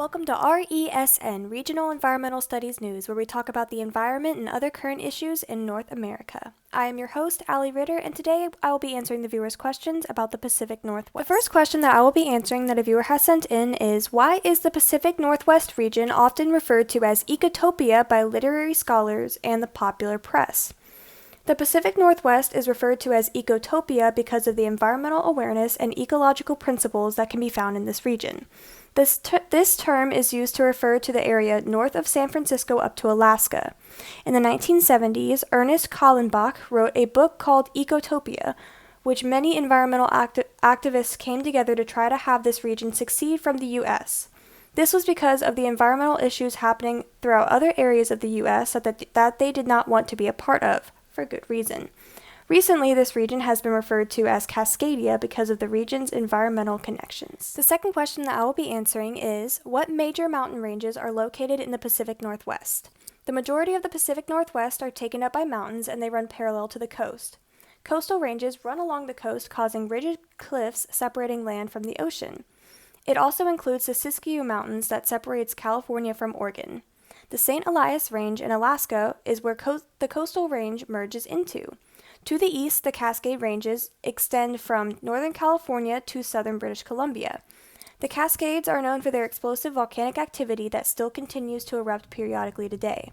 Welcome to RESN, Regional Environmental Studies News, where we talk about the environment and other current issues in North America. I am your host, Allie Ritter, and today I will be answering the viewers' questions about the Pacific Northwest. The first question that I will be answering that a viewer has sent in is, why is the Pacific Northwest region often referred to as Ecotopia by literary scholars and the popular press? The Pacific Northwest is referred to as Ecotopia because of the environmental awareness and ecological principles that can be found in this region. This term is used to refer to the area north of San Francisco up to Alaska. In the 1970s, Ernest Kallenbach wrote a book called Ecotopia, which many environmental activists came together to try to have this region succeed from the U.S. This was because of the environmental issues happening throughout other areas of the U.S. that they did not want to be a part of, for good reason. Recently, this region has been referred to as Cascadia because of the region's environmental connections. The second question that I will be answering is, what major mountain ranges are located in the Pacific Northwest? The majority of the Pacific Northwest are taken up by mountains and they run parallel to the coast. Coastal ranges run along the coast, causing rigid cliffs separating land from the ocean. It also includes the Siskiyou Mountains that separates California from Oregon. The St. Elias Range in Alaska is where the coastal range merges into. To the east, the Cascade Ranges extend from northern California to southern British Columbia. The Cascades are known for their explosive volcanic activity that still continues to erupt periodically today.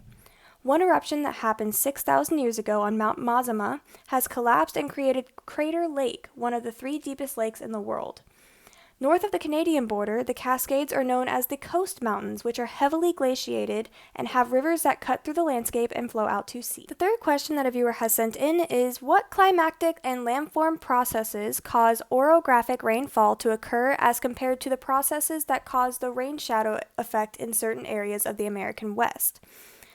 One eruption that happened 6,000 years ago on Mount Mazama has collapsed and created Crater Lake, one of the 3 deepest lakes in the world. North of the Canadian border, the Cascades are known as the Coast Mountains, which are heavily glaciated and have rivers that cut through the landscape and flow out to sea. The third question that a viewer has sent in is, what climatic and landform processes cause orographic rainfall to occur as compared to the processes that cause the rain shadow effect in certain areas of the American West?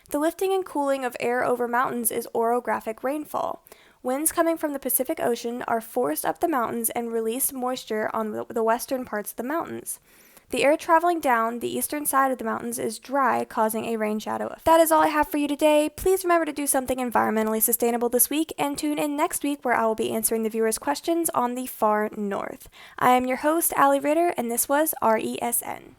The lifting and cooling of air over mountains is orographic rainfall. Winds coming from the Pacific Ocean are forced up the mountains and release moisture on the western parts of the mountains. The air traveling down the eastern side of the mountains is dry, causing a rain shadow effect. That is all I have for you today. Please remember to do something environmentally sustainable this week, and tune in next week where I will be answering the viewers' questions on the far north. I am your host, Allie Ritter, and this was RESN.